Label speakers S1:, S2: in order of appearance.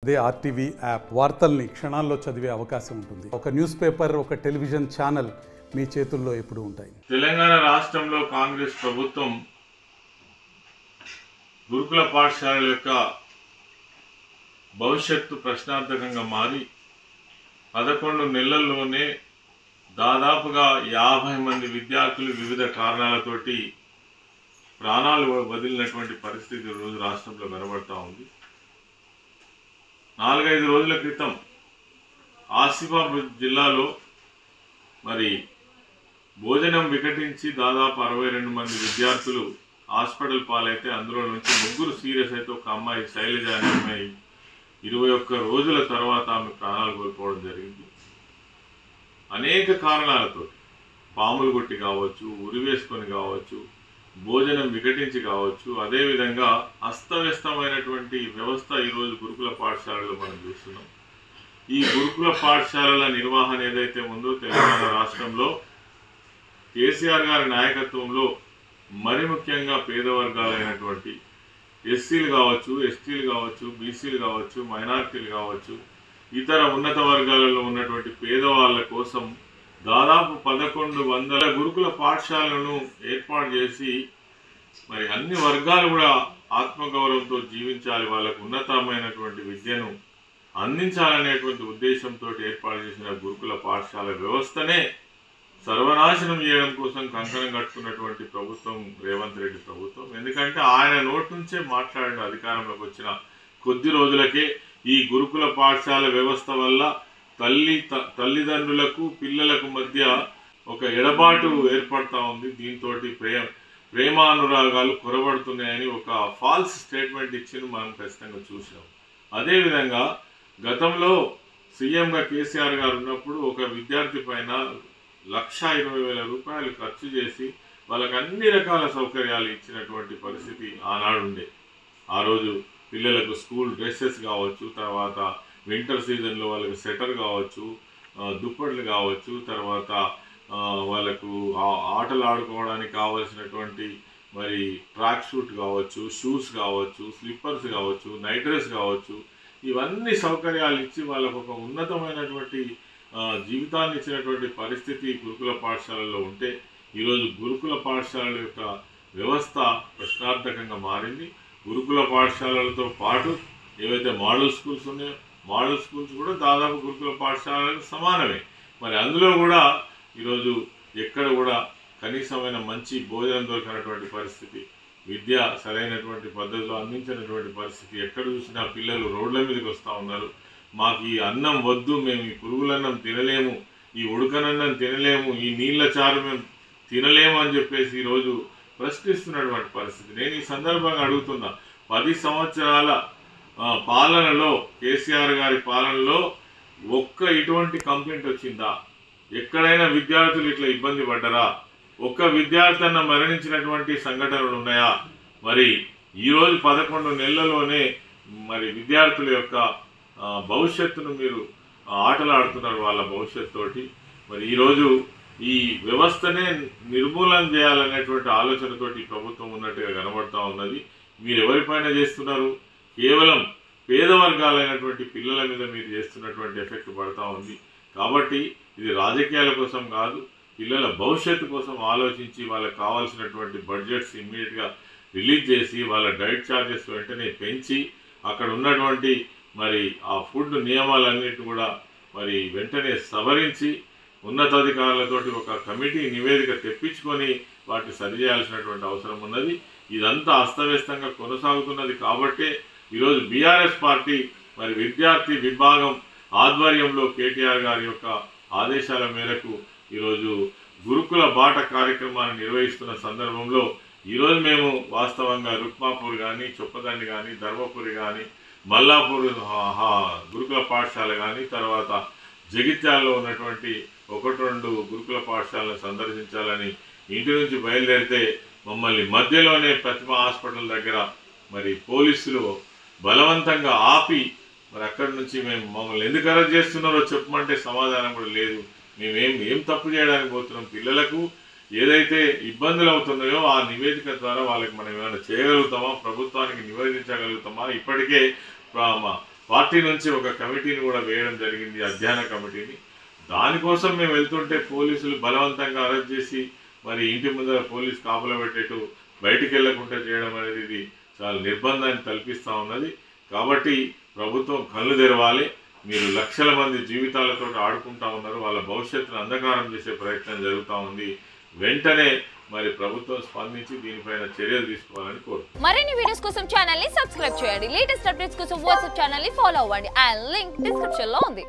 S1: అదే RTV app వార్తల్ని క్షణాల్లో చదివే అవకాశం ఉంటుంది. ఒక న్యూస్ పేపర్, ఒక టెలివిజన్ ఛానల్ మీ చేతుల్లో ఎప్పుడూ ఉంటాయి.
S2: తెలంగాణ రాష్ట్రంలో కాంగ్రెస్ ప్రభుత్వం గురుకుల పాఠశాలల యొక్క భవిష్యత్తు ప్రశ్నార్థకంగా మారి 11 నెలల్లోనే దాదాపుగా 50 మంది విద్యార్థులు వివిధ కారణాలతోటి ప్రాణాలు వదిలినటువంటి పరిస్థితి ఈరోజు రాష్ట్రంలో కనబడతా ఉంది. 4-5 రోజుల క్రితం ఆసిఫాబాద్ జిల్లాలో మరి భోజనం వికటించి దాదాపు 62 మంది విద్యార్థులు హాస్పిటల్ పాలైతే అందులో నుంచి 3 సీరియస్ అయితే ఒక అమ్మాయి శైలజ అనే అమ్మాయి 21 రోజుల తర్వాత ఆమె ప్రాణాలు కోల్పోవడం జరిగింది. అనేక కారణాలతో పాములు కొట్టి కావచ్చు, ఉరివేసుకొని కావచ్చు, భోజనం వికటించి కావచ్చు, అదేవిధంగా అస్తవ్యస్తమైనటువంటి వ్యవస్థ ఈరోజు గురుకుల పాఠశాలలో మనం చూస్తున్నాం. ఈ గురుకుల పాఠశాలల నిర్వహణ ఏదైతే ఉందో తెలంగాణ రాష్ట్రంలో కేసీఆర్ గారి నాయకత్వంలో మరి ముఖ్యంగా పేద వర్గాలైనటువంటి ఎస్సీలు కావచ్చు, ఎస్టీలు కావచ్చు, బీసీలు కావచ్చు, మైనారిటీలు కావచ్చు, ఇతర ఉన్నత వర్గాలలో ఉన్నటువంటి పేదవాళ్ళ కోసం దాదాపు 1100 గురుకుల పాఠశాలను ఏర్పాటు చేసి మరి అన్ని వర్గాలు కూడా ఆత్మగౌరవంతో జీవించాలి, వాళ్ళకు ఉన్నతమైనటువంటి విద్యను అందించాలనేటువంటి ఉద్దేశంతో ఏర్పాటు చేసిన గురుకుల పాఠశాల వ్యవస్థనే సర్వనాశనం చేయడం కోసం కంకణం కట్టుకున్నటువంటి ప్రభుత్వం రేవంత్ రెడ్డి ప్రభుత్వం. ఎందుకంటే ఆయన నోటి నుంచే మాట్లాడిన అధికారంలోకి వచ్చిన కొద్ది రోజులకే ఈ గురుకుల పాఠశాల వ్యవస్థ వల్ల తల్లిదండ్రులకు పిల్లలకు మధ్య ఒక ఎడబాటు ఏర్పడతా ఉంది. దీంతో ప్రేమానురాగాలు కొరబడుతున్నాయని ఒక ఫాల్స్ స్టేట్మెంట్ ఇచ్చి మనం ఖచ్చితంగా చూసాం. అదేవిధంగా గతంలో సీఎంగా కేసీఆర్ గారు ఉన్నప్పుడు ఒక విద్యార్థి పైన 1,20,000 రూపాయలు ఖర్చు చేసి వాళ్ళకి అన్ని రకాల సౌకర్యాలు ఇచ్చినటువంటి పరిస్థితి ఆనాడు ఉండే. ఆ రోజు పిల్లలకు స్కూల్ డ్రెస్సెస్ కావచ్చు, తర్వాత వింటర్ సీజన్లో వాళ్ళకి స్వెటర్ కావచ్చు, దుప్పట్లు కావచ్చు, తర్వాత వాళ్ళకు ఆటలు ఆడుకోవడానికి కావాల్సినటువంటి మరి ట్రాక్ షూట్ కావచ్చు, షూస్ కావచ్చు, స్లిప్పర్స్ కావచ్చు, నైట్ డ్రెస్ కావచ్చు, ఇవన్నీ సౌకర్యాలు ఇచ్చి వాళ్ళకు ఒక ఉన్నతమైనటువంటి జీవితాన్ని ఇచ్చినటువంటి పరిస్థితి గురుకుల పాఠశాలల్లో ఉంటే ఈరోజు గురుకుల పాఠశాలల యొక్క వ్యవస్థ ప్రశ్నార్థకంగా మారింది. గురుకుల పాఠశాలలతో పాటు ఏవైతే మోడల్ స్కూల్స్ ఉన్నాయో మోడల్ స్కూల్స్ కూడా దాదాపు గురుకుల పాఠశాలలకు సమానమే. మరి అందులో కూడా ఈరోజు ఎక్కడ కూడా కనీసమైన మంచి భోజనం దొరకనటువంటి పరిస్థితి, విద్య సరైనటువంటి పద్ధతిలో అందించినటువంటి పరిస్థితి, ఎక్కడ చూసినా పిల్లలు రోడ్ల మీదకి వస్తూ ఉన్నారు. మాకు ఈ అన్నం వద్దు, మేము ఈ పురుగులన్నం తినలేము, ఈ ఉడకనన్నం తినలేము, ఈ నీళ్ళ చారు మేము తినలేము అని చెప్పేసి ఈరోజు ప్రశ్నిస్తున్నటువంటి పరిస్థితి. నేను ఈ సందర్భంగా అడుగుతున్నా, 10 సంవత్సరాల పాలనలో కేసీఆర్ గారి పాలనలో ఒక్క ఇటువంటి కంప్లైంట్ వచ్చిందా? ఎక్కడైనా విద్యార్థులు ఇట్లా ఇబ్బంది పడ్డరా? ఒక్క విద్యార్థి అన్న మరణించినటువంటి సంఘటనలు ఉన్నాయా? మరి ఈరోజు 11 నెలల్లోనే మరి విద్యార్థుల యొక్క భవిష్యత్తును మీరు ఆటలాడుతున్నారు వాళ్ళ భవిష్యత్తుతోటి. మరి ఈరోజు ఈ వ్యవస్థనే నిర్మూలన చేయాలనేటువంటి ఆలోచనతోటి ప్రభుత్వం ఉన్నట్టుగా కనబడతా ఉన్నది. మీరు ఎవరిపైన చేస్తున్నారు? కేవలం పేద వర్గాలైనటువంటి పిల్లల మీద మీరు చేస్తున్నటువంటి ఎఫెక్ట్ పడతా ఉంది. కాబట్టి ఇది రాజకీయాల కోసం కాదు, పిల్లల భవిష్యత్తు కోసం ఆలోచించి వాళ్ళకి కావాల్సినటువంటి బడ్జెట్స్ ఇమ్మీడియట్గా రిలీజ్ చేసి వాళ్ళ డైట్ ఛార్జెస్ వెంటనే పెంచి అక్కడ ఉన్నటువంటి మరి ఆ ఫుడ్ నియమాలన్నిటి కూడా మరి వెంటనే సవరించి ఉన్నతాధికారులతోటి ఒక కమిటీ నివేదిక తెప్పించుకొని వాటిని సరిచేయాల్సినటువంటి అవసరం ఉన్నది. ఇదంతా అస్తవ్యస్తంగా కొనసాగుతున్నది కాబట్టే ఈరోజు బీఆర్ఎస్ పార్టీ మరి విద్యార్థి విభాగం ఆధ్వర్యంలో కేటీఆర్ గారి యొక్క ఆదేశాల మేరకు ఈరోజు గురుకుల బాట కార్యక్రమాన్ని నిర్వహిస్తున్న సందర్భంలో ఈరోజు మేము వాస్తవంగా రుక్మాపూర్ కానీ, చొప్పదండి కానీ, ధర్మపురి కానీ, మల్లాపూర్ గురుకుల పాఠశాల కానీ, తర్వాత జగిత్యాలలో ఉన్నటువంటి 1-2 గురుకుల పాఠశాలను సందర్శించాలని ఇంటి నుంచి బయలుదేరితే మమ్మల్ని మధ్యలోనే ప్రతిమ హాస్పిటల్ దగ్గర మరి పోలీసులు బలవంతంగా ఆపి మరి అక్కడి నుంచి మమ్మల్ని ఎందుకు అరెస్ట్ చేస్తున్నారో చెప్పమంటే సమాధానం కూడా లేదు. మేమేం తప్పు చేయడానికి పోతున్నాం? పిల్లలకు ఏదైతే ఇబ్బందులు అవుతున్నాయో ఆ నివేదిక ద్వారా వాళ్ళకి మనం ఏమైనా చేయగలుగుతామా? ప్రభుత్వానికి నివేదించగలుగుతామా? ఇప్పటికే పార్టీ నుంచి ఒక కమిటీని కూడా వేయడం జరిగింది, అధ్యయన కమిటీని. దానికోసం మేము వెళ్తుంటే పోలీసులు బలవంతంగా అరెస్ట్ చేసి మరి ఇంటి ముందర పోలీస్ కాపలా పెట్టేట్టు బయటికి వెళ్లకుండా చేయడం అనేది ఇది చాలా నిర్బంధాన్ని కల్పిస్తూ ఉన్నది. కాబట్టి ప్రభుత్వం కళ్ళు తెరవాలి. మీరు లక్షల మంది జీవితాలతో ఆడుకుంటా ఉన్నారు, వాళ్ళ భవిష్యత్తును అంధకారం చేసే ప్రయత్నం జరుగుతూ ఉంది. వెంటనే మరి ప్రభుత్వం స్పందించి దీనిపైన చర్యలు తీసుకోవాలని కోరుతున్నాను.
S3: మరిన్ని వీడియోస్ కోసం ఛానల్ ని సబ్స్క్రైబ్ చేయండి. లేటెస్ట్ అప్డేట్స్ కోసం వాట్సాప్ ఛానల్ ని ఫాలో అవ్వండి. ఆ లింక్ డిస్క్రిప్షన్ లో ఉంది.